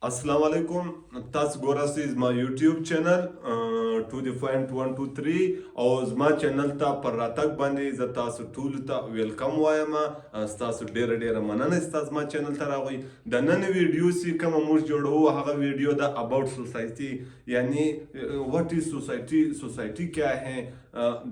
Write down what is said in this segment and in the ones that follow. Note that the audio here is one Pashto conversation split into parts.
अस्सलाम वालेकुम तस गोरसी زما یوټیوب چینل ټو دی پوینټ 123 او زما چینل ته پر راتګ باندې زه تاسو ټول ته ویلکم وایم. تاسو ډیره مننه چې تاسو ما چینل ته راغوي. د نن ویډیو سی کوم موږ جوړو هغه ویډیو د اباوت سوسایټي یعنی واټ از سوسایټي کیا ہے.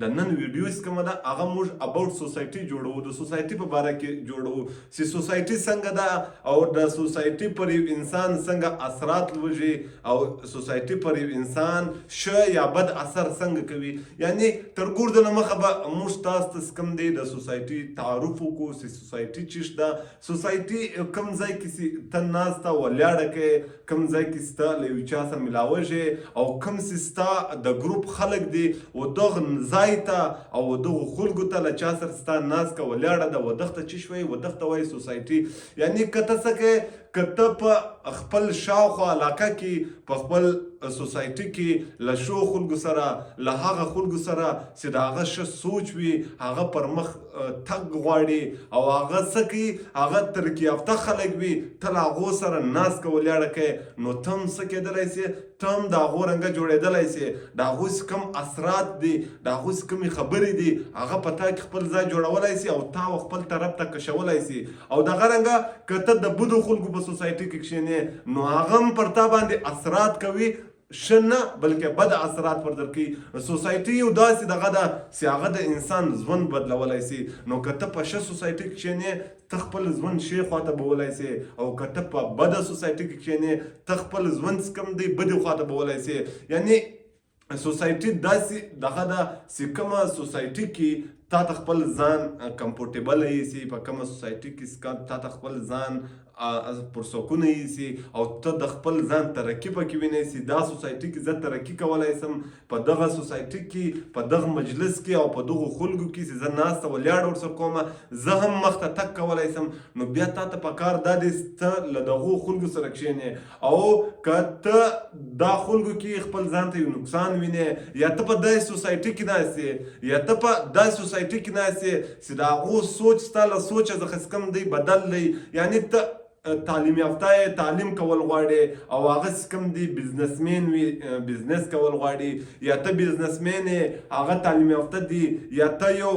د نن ویډیو سی کوم دا هغه موږ اباوت سوسایټي جوړو د سوسایټي په باره کې جوړو چې سوسایټي څنګه ده او د سوسایټي پر یو انسان څنګه اثرات لوجي او سوسایټي پر یو انسان ښه یا بد اثر څنګه کوي. یعنی تر ګورد نه مخه به موږ تاسو ته کم دی د سوسایټي تعارف وکړو چې سوسایټي چیش ده. سوسایټي کم ځای کې ته ناسته ولاړه کې کم ځای کې ستا له یو چا سره ملاوږي او کم ستا د ګروپ خلک دی و دغه ځای ته او دغه خلکو ته له چا سره ستا ناس که ولاړه ده و دغه ته چی شوی و دغه ته وایي سوسایټي. یعنی که ته څه کې که ته په خپل شاوخوا علاقه کې په خپل سوسایټي کې له شو خلکو سره له هغه خلکو سره چې د هغه ښه سوچ وي هغه پر مخ تګ غواړي او هغه څه کوي هغه ترقي یافته خلک وي ته له هغو سره ناست که ولاړه کوې نو ته هم څه کېدلی سې ته هم د هغو رنګه جوړېدلی سې. د هغوی څه کوم اثرات دي د هغوی څه کومې خبرې دي هغه په تا کې خپل ځای جوړولی سي او تا خپل طرف ته کشولی سي. او دغه رنګه که ته د بدو خلکو په سوسایټي کې کښېنې نو هغه هم پر تا باندې اثرات کوي ښه نه بلکې بد اثرات پر در کوي. سوسایټي یو داسې دغه ده چې هغه د انسان ژوند بدلولی سي. نو که ته په ښه سوسایټي کې کښېنې ته خپل ژوند ښې خواته بولی سي او که ته په بده سوسایټي کې کښېنې ته خپل ژوند څه کوم دی بدې خواته بولی سي. یعنی سوسایټي داسې دغه ده چې کومه سوسایټي کې تا ته خپل ځان کمفورټیبل ایسي په کومه سوسایټي کې تا ته خپل ځان پرسکونه ایسي او ته د خپل ځان ترقي پکې وینې سي. دا سوسایټي کې زه ترقي کولی سم په دغه سوسایټي کې په دغه مجلس کې او په دغو خلکو کې چې زه ناسته ولاړه ورسره کومه زه هم مخته تګ کولی سم. نو بیا تا ته پکار دا دی ته له دغو خلکو سره کښېنې او که ته دا خلکو کې خپل ځان ته یو نقصان وینې یا ته په داسې سوسایټي کې ناست یې یا ته په داسې سوسایټي کې ناست یې چې د هغو سوچ ستا له سوچه څخه څه کم دی بدل دی. یعنی ته تعلیم یافته یې تعلیم کول غواړې او هغه څه کوم دی بزنسمین وي بزنس کول غواړي یا ته بزنسمین یې هغه تعلیم یافته دی یا ته یو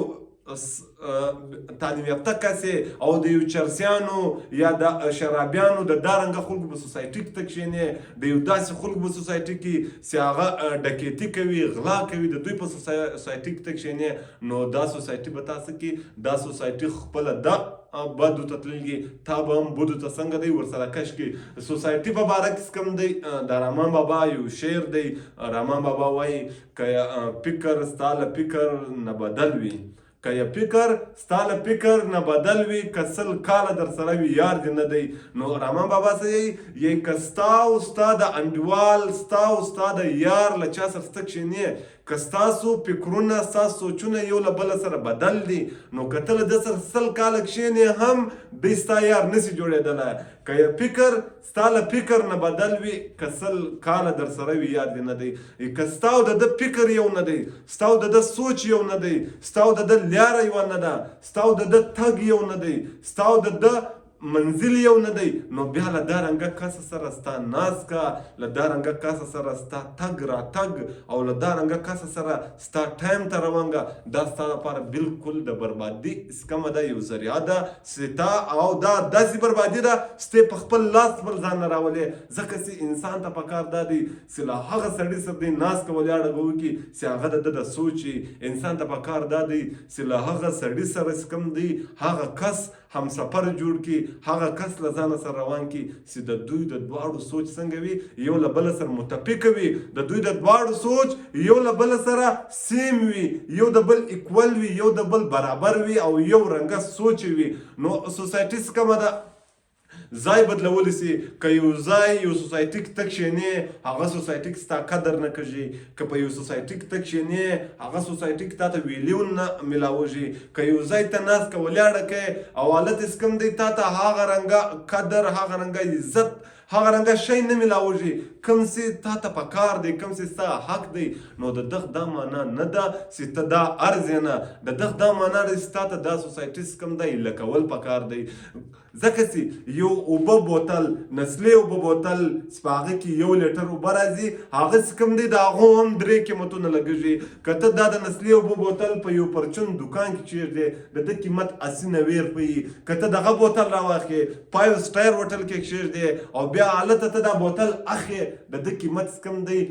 تعلیم یافته کس او د یو چرسیانو یا د شرابیانو د دارنګه خلکو په سوسایټي کې ته کښېنې د یو داسې خلکو په سوسایټي کې چې هغه ډکیتي کوي غلا کوي د دوی په سوسایټي کې ته کښېنې نو دا سوسایټي به تا څه کړي دا سوسایټي خپله د بدو ته تللي تا به هم بدو ته څنګه دی ورسره کش کړي. سوسایټي په باره کې کوم دی د رحمان بابا یو شعر دی. رحمان بابا وایي که فکر ستا له فکر نه بدل وي که یا فکر ستا له فکر نه بدل وي که 100 کاله در سره وي یار دې نه دی. نو رحمان بابا څه یي که ستا او ستا د انډیوال ستا او ستا د یار له چا سره ته کښېنې که ستاسو فکرونه ستاسو سوچونه یو له بله سره بدل دي نو که ته له ده سره 100 کاله کښېنې هم دی ستا یار نسي جوړېدلی. که یا فکر ستا له فکر نه بدل وي که 100 کاله در سره وي یار دې نه دی. که ستا او د ده فکر یو نه دی ستا او د ده سوچ یو نه دی ستا او د ده لیاره یوه نه ده ستا او د ده تګ یو نه دی ستا او د ده منزل یو نه دی نو بیا له دا رنګه کس سره ستا ناست که له دا رنګه کس سره ستا تګ راتګ او له دا رنګه کس سره ستا ټایم ته روانګه دا ستا لپاره بالکل د بربادي اسکمه ده یو ذریعه ده چې تا او دا داسې بربادي ده چې په خپل لاس خپل ځان نه راولې. ځکه چې انسان ته پکار دا دی چې له هغه سړي سره دی ناست که ولاړه به وکړي چې هغه د ده د سوچ انسان ته پکار دا دی چې له هغه سړي سره چې کوم دی هغه کس همسفر جوړ کړي هغه کس له ځانه سره روان کړي چې د دوی د دواړو سوچ څنګه وي یو له بله سره متفقه وي د دوی د دواړو سوچ یو له بله سره سیم وي یو د بل اکول وي یو د بل برابر وي او یو رنګه سوچ وي. نو سوسایټي څه کومه ده ځای بدلولی سي. که یو ځای یو سوسایټي کې ته کښېنې هغه سوسایټي کې ستا قدر نه کږي که په یو سوسایټي کې ته کښېنې هغه سوسایټي کې تا ته ویلیو نه میلاوږي که یو ځای ته ناست که ولاړه کوې او حالت یې کوم دی تا ته هغه رنګه قدر هغه رنګه عزت هغه رنګه شی نه میلاوږي کوم څه تا ته پکار دی کوم څه ستا حق دی نو د دغه دا معنا نه ده چې ته دا ارزې نه د دغه دا معنا ده چې تا ته دا سوسایټي کوم دی لکول پکار دی ځکه چې یو اوبه بوتل نسلې اوبه بوتل چې په هغه کې 1 لیټر اوبه راځي هغه چې کوم دی د هغو هم 3 قیمتونه لګېږي که ته دا د نسلې اوبه بوتل په یو پرچون دوکان کې چیږدې د ده قیمت 80-90 روپۍ که ته دغه بوتل راواخې 5 سټار هوټل کې کښېږدې او بیا هلته ته دا بوتل اخې د ده قیمت کوم دی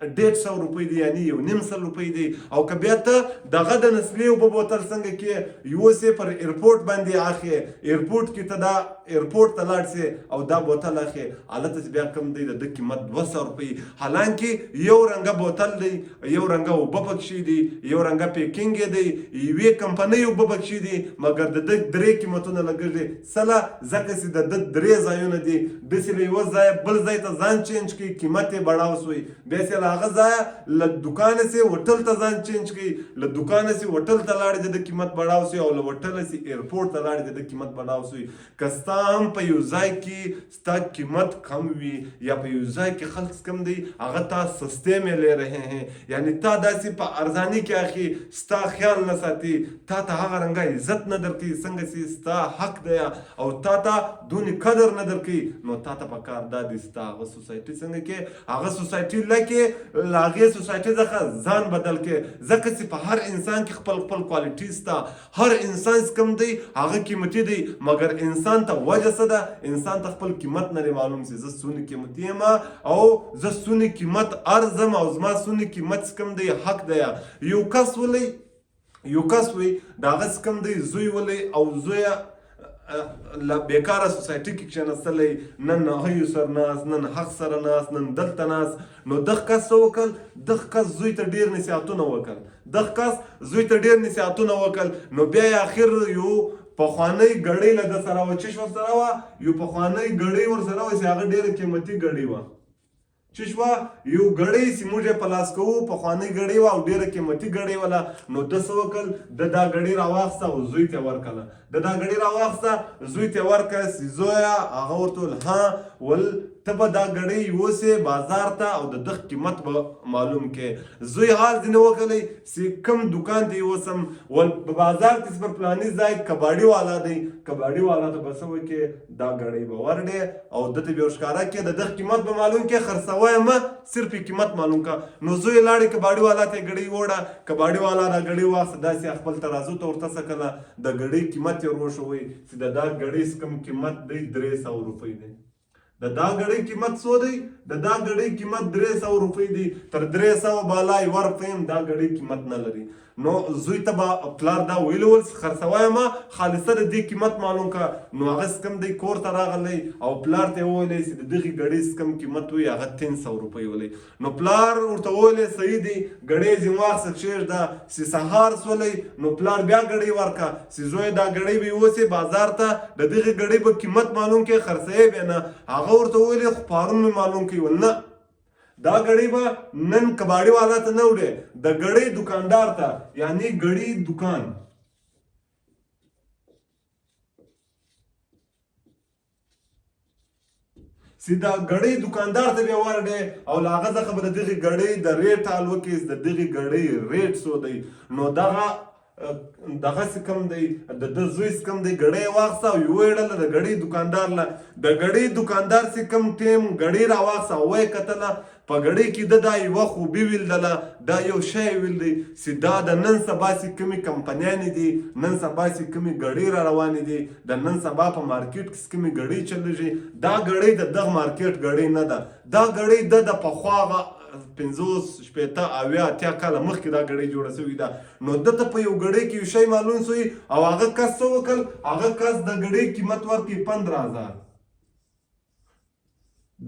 150 روپۍ دی یعنی 1.5 روپۍ دی او که بیا ته دغه د نسلې اوبه بوتل څنګه کې یوسې پر ایرپورټ باندې اخې ایرپورټ کې ته دا ایرپورټ ته لاړ سې او دا بوتل اخې هلته چې بیا کم دی د ده قیمت 200 روپۍ حالانکې یو رنګه بوتل دی یو رنګه اوبه پکښې دي یو رنګه پیکینګ یې دی یوې کمپنۍ اوبه پکښې دي مګر د ده 3 قیمتونه لګېږي سله ځکه چې د ده 3 ځایونه دي داسې له یوه ځایه بل ځای ته ځان چینج کړي قیمت یې بړاو سوی بیا چې هغه ځایه له دوکانه سي هوټل ته ځان چینج کړي له دوکانه سي هوټل ته لاړې د قیمت بړاو سي او له هوټله سي ایرپورټ ته لاړې د قیمت بړاو سي که ستا هم په یو ځای کې ستا قیمت کم وي یا په یو ځای کې خلک کم دی هغه تا سستے میں لے رہے ہیں یعنی تا داسې په ارزاني کې اخی ستا خیال نه ساتي تا ته هغه رنګه عزت نه درکوي څنګه چې ستا حق دی او تا ته دونې قدر نه درکوي نو تا ته پکار دا دی ستا هغه سوسایټي څنګه کې هغه سوسایټي لکه له هغې سوسایټي څخه ځان بدل کړې ځکه چې په هر انسان کې خپل خپل کوالټي سته هر انسان کم دی هغه قیمتي دی مګر انسان ته وجه څه ده انسان ته خپل قیمت نه معلوم سي زه څونه قیمتي یم او زه څونه قیمت ارزم او زما څونه قیمت کم دی حق دی یو کس ولی د هغه کم دی زوی ولی او زویه بیکاره سوسایټي کې کښېنستلی نن هیو سر ناست نن حق سره ناست نن دلته ناست نو دغه کس څه وکړل دغه کس زوی ته ډېر نصیحتونه وکړل دغه کس زوی ته ډېر نصیحتونه وکړل نو بیا یې اخر یو پخوانۍ ګړۍ له ده سره وه چش ورسره وه یو پخوانۍ ګړۍ ورسره وه چې هغه ډېره قیمتي ګړۍ وه چش وه یو ګړۍ چې موږ یې په لاس کوو پخوانۍ ګړۍ وه او ډېره قیمتي ګړۍ وله نو ده څه وکړل ده دا ګړۍ راواخیسته او زوی ته یې ورکړله ده دا ګړۍ راواخیسته زوی ته یې ورکړه چې زویه هغه ورته وویل ها ول ته به دا ګړۍ یوسې بازار ته او د دغه قیمت به معلوم کې زوی حال ځینې وکړلی چې کوم دکان ته یوسم ول په بازار کې پر پلاني ځای کباډي والا دی کباډي والا ته به څه وکړې دا ګړۍ به ورډې او ده ته به یې ښکاره کړې د دغه قیمت به معلوم کړې خرڅوه یې مه صرف یې قیمت معلوم کړه نو زوی یې لاړې کباډي والا ته یې ګړۍ ووړه کباډي والا دا ګړۍ واخیسته داسې خپل ترازو ته ورته څه کړله د ګړۍ قیمت یې وروښوی چې د دا ګړۍ کوم قیمت دی 300 روپۍ دی د دا ګړۍ قیمت څو دی د دا ګړۍ قیمت 300 روپۍ دی تر 300 بالا یې ورکړم دا ګړۍ قیمت نه لري نو زوی ته به پلار دا ویلي ول خرڅوی یم خالصه د دې قیمت معلوم کړه نو هغه کوم دی کور ته راغلی او پلار ته یې وویلی چې د دغې ګړۍ کوم قیمت وي هغه 300 روپۍ ولی نو پلار ورته وویلی صحیح دی ګړۍ ځینې واخیسته کښېږده چې سهار سولی نو پلار بیا ګړۍ ورکړه چې زوی دا ګړۍ به یوسې بازار ته د دغې ګړۍ به قیمت معلوم کړې خرڅوی به نه هغه ورته وویلی خو پرون مې معلوم کړي ول نه دا ګړۍ به نن کباډي والا ته نه وړې د ګړۍ دکاندار ته یعنی ګړۍ دکان چې دا ګړۍ دکاندار ته بیا ورډې او له هغه څخه به د دغې ګړۍ د ریټ حال وکړي د دغې ګړۍ ریټ څو دی نو دغه کم دی د ده زوی کم دی ګړۍ واخیسته او یې ویړله د ګړۍ دکاندار له د ګړۍ دکاندار چې کم ټیم ګړۍ راواخیسته او ویې کتله په ګړۍ کې ده دا یوه خوبي ویلدله دا یو شی ویل دی چې دا د نن سبا چې کومې کمپنیانې دي نن سبا چې کومې ګړۍ را روانې دي د نن سبا په مارکیټ کې کومې ګړۍ چلېږي دا ګړۍ د دغه مارکیټ ګړۍ نه ده دا ګړۍ د پخوا هغه 50 شپېته 80 کاله مخکې دا ګړۍ جوړه شوې ده نو ده ته په یو ګړۍ کې یو شی معلوم شوی او هغه کس څه وکړل هغه کس د ګړۍ قیمت ورکړي 15000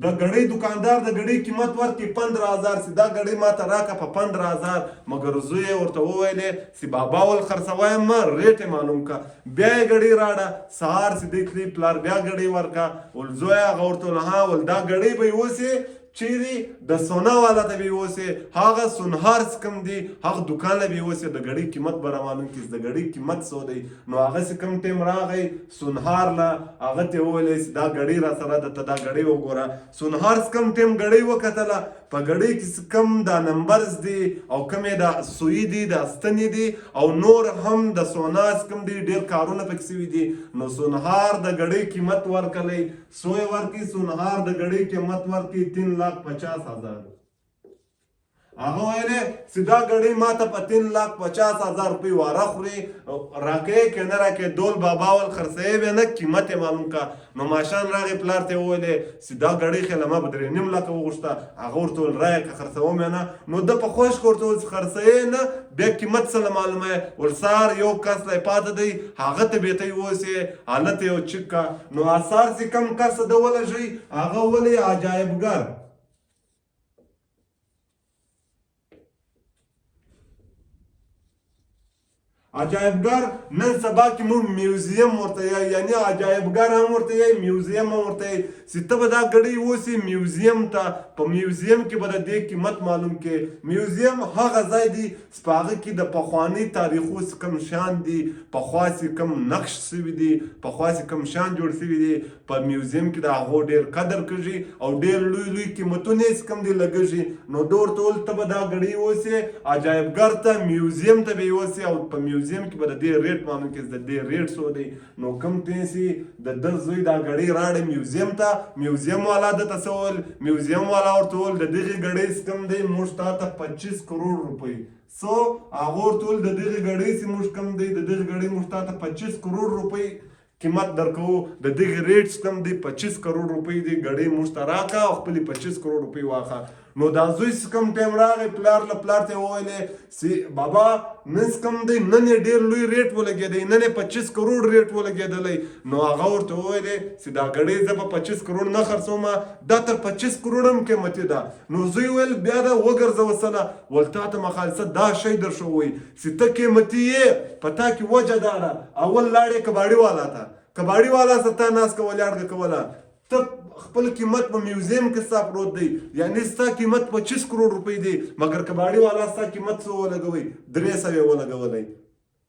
د ګړۍ دکاندار د ګړۍ قیمت ورکړي 15000 چې دا ګړۍ ماته راکړه په 15000 مګر زوی یې ورته وویلې چې بابا ول خرڅوی یم ریټ یې معلوم کړه بیا یې ګړۍ راوړه سهار چې دی تلي پلار بیا ګړۍ ورکړه ول زویه هغه ورته ویل ها ول دا ګړۍ به یې اوسې چیرې د سونا والا ته به اوسې هغه سونهار کم دی هغه دکان له به اوسې د غړي قیمت به معلوم کړي د غړي قیمت څو دی نو هغه کم ټیم راغی سونهار لا هغه ته وویل دا غړي را سره د دا غړي وګوره سونهار کم ټیم غړي وکتله په غړي کې کم دا نمبرز دی او کمې دا سوی دی دا ستنې دی او نور هم د سونا کم دی ډیر کارونه پکې سوي دي نو سونهار د غړي قیمت ورکړي سوی ورکړي سونهار د غړي قیمت ورکړي 3,50,000 هغه ویلې چې دا غړي ماته په 3,50,000 روپۍ واره خوري راکې که نه راکې دول بابا ول خرڅوي به نه قیمت یې معلوم کا نو ماشان راغی پلار ته وویلې چې دا غړي خېله ما به 3.5 لکه وغوښته هغه ورته ویل رایه که خرڅوم یې نه نو ده په خوش کې ورته ویل چې خرڅوي نه بیا قیمت څه معلومه ورسار یو کس لی پاته دی هغه ته بیته یې اوسې حالت یو چک کا نو اثار چې کم کس ده ولږي هغه ولې عجایبګر عجایبګر نن سبا کې موږ میوزیم ورته یایو یعنی عجایبګر هم ورته یایو میوزیم هم ورته یایو چې ته به دا غړی اوسې میوزیم ته په میوزیم کې به د دې قیمت معلوم کې میوزیم هغه ځای دی چې په هغه کې د پخواني تاریخو څه کوم شیان دي پخوا څه کوم نقش سوي دي پخوا څه کوم شیان جوړ سوي دي په میوزیم کې د هغو ډېر قدر کېږي او ډېر لوی لوی قیمتونه یې څه کوم دي لګېږي نو ده ورته وویل ته به دا غړی اوسې عجایبګر ته میوزیم ته به یې اوسې او په میوزیم کې به د دې ریټ معلوم کړي د دې ریټ څو دی نو کوم پیسې د ده زوی دا غړی راړی میوزیم ته میوزیم والا ده ته څه وویل میوزیم والا ورته وویل د دغې غړۍ څه کوم دی موږ تا ته 25 کروڑ روپۍ څو هغه ورته وویل د دغې غړۍ چې موږ کوم دی د دغې غړۍ موږ تا ته 25 کروڑ روپۍ قیمت درکو د دغې ریټ کم دی 25 کروڑ روپۍ دی غړۍ موږ ته راکړه او خپلې 25 کروڑ روپۍ واخله نو دا زوی چې کوم ټایم راغی پلار ته وویلې چې بابا نن کم دی نن یې ډېر لوی ریټ ولګېدی نن یې 25 کروڑ ریټ ولګېدلی نو هغه ورته وویلې چې دا غړۍ زه په 25 کروڑ نه خرڅوم دا تر 25 کروڑ هم قیمتي ده نو زوی ویل بیا دا وګرځه وسله ول تا ته مخالصه دا شی در شو وایي چې ته قیمتي یې په تا کې وجه دا ده اول لاړې کباړي والا ته کباړي والا سره تا ناست کوله اړګه کوله ته خپل قیمت په میوزیم کې ستا پروت دی یعنی ستا قیمت 25 کروڑ روپۍ دی مګر کباړي والا ستا قیمت څه ولګوي 300 یې ولګولی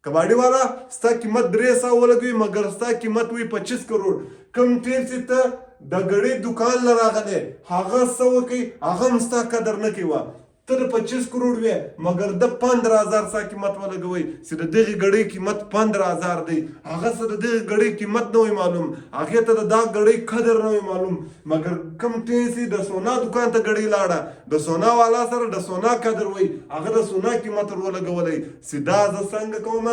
کباړي والا ستا قیمت 300 ولګوي مګر ستا قیمت وي 25 کروڑ کوم ټیم چې ته د غړي دکان له راغلی هغه څه وکړي هغه هم ستا قدر نه کوي ته د 25 کروڑ وې مګر د 15,000 ستا قیمت ولګوي چې د دغې غړۍ قیمت 15,000 دی هغه څه د دغې غړۍ قیمت نه وي معلوم هغې ته د دا غړۍ قدر نه وي معلوم مګر کوم ټیم چې د سونا دکان ته غړۍ لاړه د سونا والا سره د سونا قدر وي هغه د سونا قیمت ور ولګولی چې دا زه څنګه کوم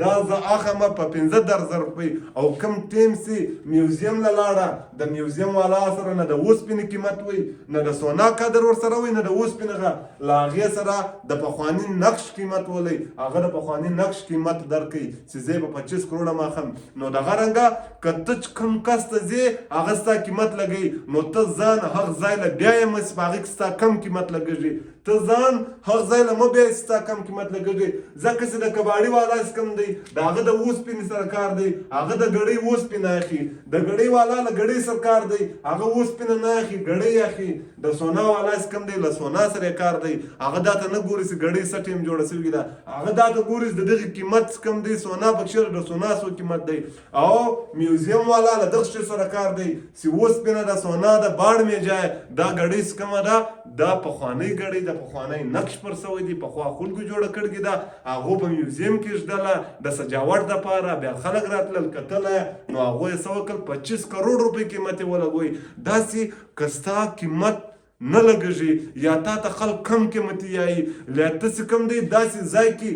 دا زه اخم په 15,000 روپۍ او کوم ټیم چې میوزیم له لاړه د میوزیم والا سره نه د اوسپنې قیمت وي نه د سونا قدر ورسره وي نه د اوسپنې له هغې سره د پخواني نقش قیمت ولی هغه د پخواني نقش قیمت درکوي چې زه به 25 کروڑه ماخم نو دغه رنګه که ته کوم کس ته ځې هغه ستا قیمت لګوي نو ته ځان هغه ځای له بیایې مه چې په هغې کې ستا کم قیمت لګېږي ته ځان هغه ځای له مه بیایې چې ستا کم قیمت لګېږي ځکه چې د کباړي والا چې کوم دی د هغه د اوسپنې سره کار دی هغه د غړۍ اوسپنه اخلي د غړۍ والا له غړۍ سره کار دی هغه اوسپنه نه اخلي غړۍ اخلي د سونا والا چې کوم دی له سونا سره کار دی هغه دا ته نه ګوري چې غړۍ څه ټیم جوړه سوې ده هغه دا ته ګوري چې د دغې قیمت کم دی سونا پکښې د سونا څو قیمت دی او میوزیم والا له دغه شي سره کار دی چې اوسپنه د سونا د باړ مې جای دا غړۍ څه کومه ده دا پخوانۍ غړۍ د پخوانی نقش پر سوی دی پخوا خلکو جوړه کړې ده هغو په میوزیم کې ږدله د سجاوټ دپاره بیا خلک راتلل کتله نو هغوی یې څه وکړل 25 کروڑ روپۍ قیمت یې ولګوي داسې که ستا قیمت نه لګېږي یا تا ته خلک کم قیمتي یایي یا ته چې کوم دی داسې ځای کې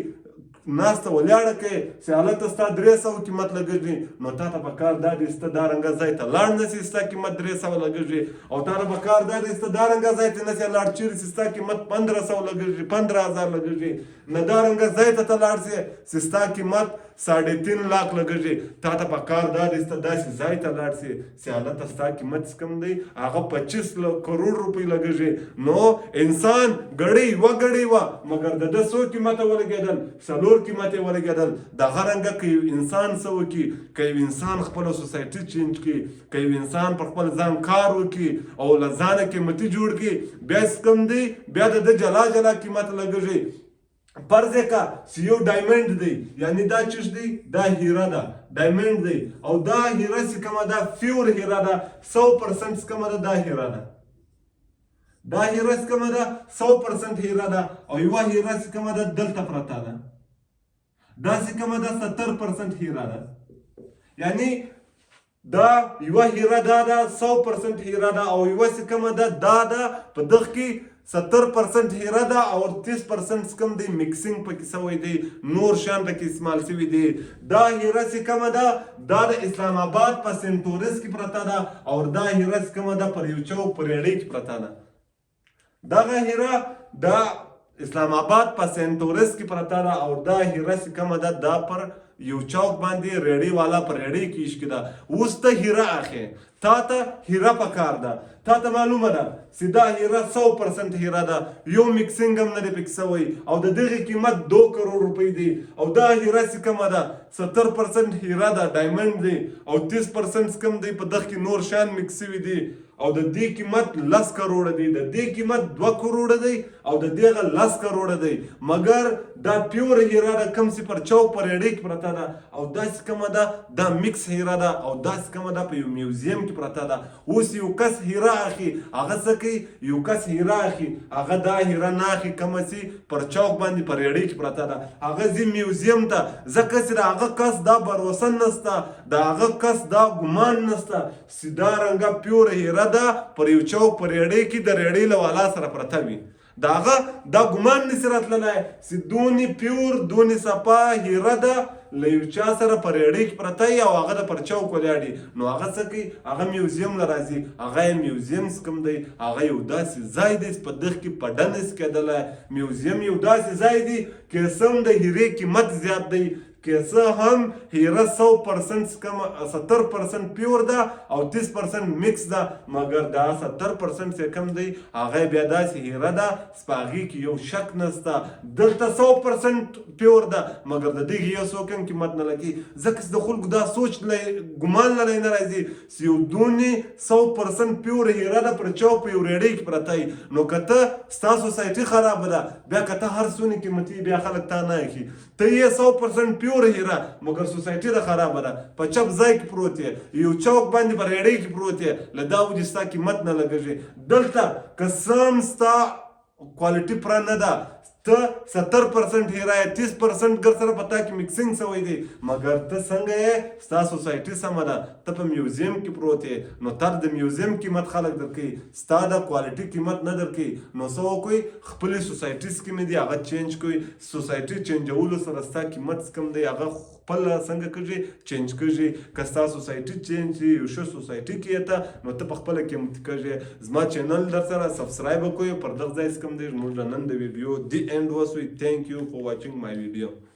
ناسته ولاړه کوې چې هلته ستا 300 قیمت لګېږي نو تا ته پکار دا دی چې ته دا رنګه ځای ته لاړ نه سي ستا قیمت 300 لګېږي او تا ته پکار دا دی چې ته دا رنګه ځای ته نه سې لاړ چیرې چې ستا قیمت 1500 لګېږي 15,000 لګېږي نه دا رنګه ځای ته ته لاړ سې چې ستا قیمت 3.5 लाख لګږي تا ته په کار دا دی سته داسې ځای ته لاړ سي چې هلته ستا قیمت څه کم دی هغه 25 کروڑ روپۍ لګږي نو انسان ګړۍ یوه ګړۍ وه مګر د ده څو قیمته ولګېدل 4 قیمت یې ولګېدل دغه رنګه که یو انسان څه وکړي که یو انسان خپله سوسایټي چینج کړي که یو انسان پر خپل ځان کار وکړي او له ځانه قیمتي جوړ کړي بیا څه کم دی بیا د ده جلا جلا قیمت لګږي فرض کا چې یو ډایمنډ دی یعنی دا چیز دی دا هیره ده ډایمنډ دی او دا هیره چې کومه ده پیور هیره ده 100% کومه ده دا هیره ده دا هیره چې کومه ده 100% هیره ده او یوه هیره چې کومه ده دلته پرته ده دا چې کومه ده 70% هیره ده یعنی دا یوه هیره دا ده 100% هیره ده او یوه چې کومه ده دا ده په دغه کې 70% هیره ده او 30% کم دی مکسینګ پکې شوی دی نور شیان پکې استعمال شوي دي دا هیره چې کومه ده دا د اسلام آباد په سنټورس کې پرته ده او دا هیره چې کومه ده پر یو چوک پر اډې کې پرته ده دغه هیره دا اسلام آباد په سنټورس کې پرته ده او دا هیره چې کومه ده دا پر یو چوک باندې ریډي والا پر ریډي کې ایښ کېده اوس ته هیره اخې تا ته هیره پکار ده تا ته معلومه ده چې دا هیره 100% هیره ده یو مکسینګ هم نه دی پکې شوی او د دغې قیمت 2 کروڑ روپۍ دی او دا هیره چې کومه ده 70% هیره ده ډایمنډ دی او 30% کم دی په دغه کې نور شیان مکس شوي دي او د دې قیمت 10 کروڑ دی د دې قیمت 2 کروڑ دی او د دغه 10 کروڑ دی مګر دا پیور هیره ده کم چې پر چوک پر اډې کې پرته ده او داسې کومه ده دا مکس هیره ده او داسې کومه ده په یو میوزیم کې پرته ده اوس یو کس هیره اخلي هغه څه کوي یو کس هیره اخلي هغه دا هیره نه اخلي کومه چې پر چوک باندې پر اډې کې پرته ده هغه ځي میوزیم ته ځکه چې د هغه کس دا بروسه نسته د هغه کس دا ګمان نسته چې دا رنګه پیور هیره ده پر یو چوک پر اډې کې د ریډۍ له والا سره پرته وي د هغه دا ګمان نشي راتللی چې دونې پیور دونې صفا هیره ده له یو چا سره په ریډۍ کې پرته وي او هغه د پر چوک ولاړي نو هغه څه کوي هغه میوزیم له راځي هغه یې میوزیم کوم دی هغه یو داسې ځای دی په دغه کې په ډنس کېدلی میوزیم یو داسې ځای دی که څه هم د هیرې قیمت زیات دی که څه هم هیره 100% کم 70% پیور ده او 30% مکس ده مګر دا 70% چې کم دی هغه بیا داسې هیره ده چې په هغې کې یو شک نسته دلته 100% پیور ده مګر د دغې یو څوک هم قیمت نه لګي ځکه چې د خلکو دا سوچ ګمان لري نه راځي چې یو دونې 100% پیور هیره ده پر چوک په یو ریډۍ کې پرته وي نو که ته ستا سوسایټي خرابه ده بیا که ته هر څونه قیمتي بیا خلک تا نه اخلي ته یې 100% پیور هیره مګر سوسایټي ده خرابه ده په چپ ځای کې پروت یې یو چوک باندې په ریډۍ کې پروت یې له دا وجې ستا قیمت نه لګېږي دلته که څه هم ستا کوالټي پوره نه ده ته 70% هیره یې 30% ګر سره په تا کې مکسینګ شوی دی مګر ته څنګه یې ستا سوسایټي سمه ده ته په میوزیم کې پروت یې نو تا د میوزیم قیمت خلک درکوي ستا د کوالټي قیمت نه درکوي نو څه وکړئ خپلې سوسایټي چې کومې دي هغه چینج کړئ سوسایټي چینجولو سره ستا قیمت چې کوم دی هغه خپل څنګه کېږي چینج کېږي که ستا سوسایټي چینج شي یو ښه سوسایټي کې ته نو ته په خپله قیمتي کېږي زما چینل در سره سبسکرایب وکړئ پر دغه ځای چې کوم دی زموږ د نن د ویډیو دی end was we thank you for watching my video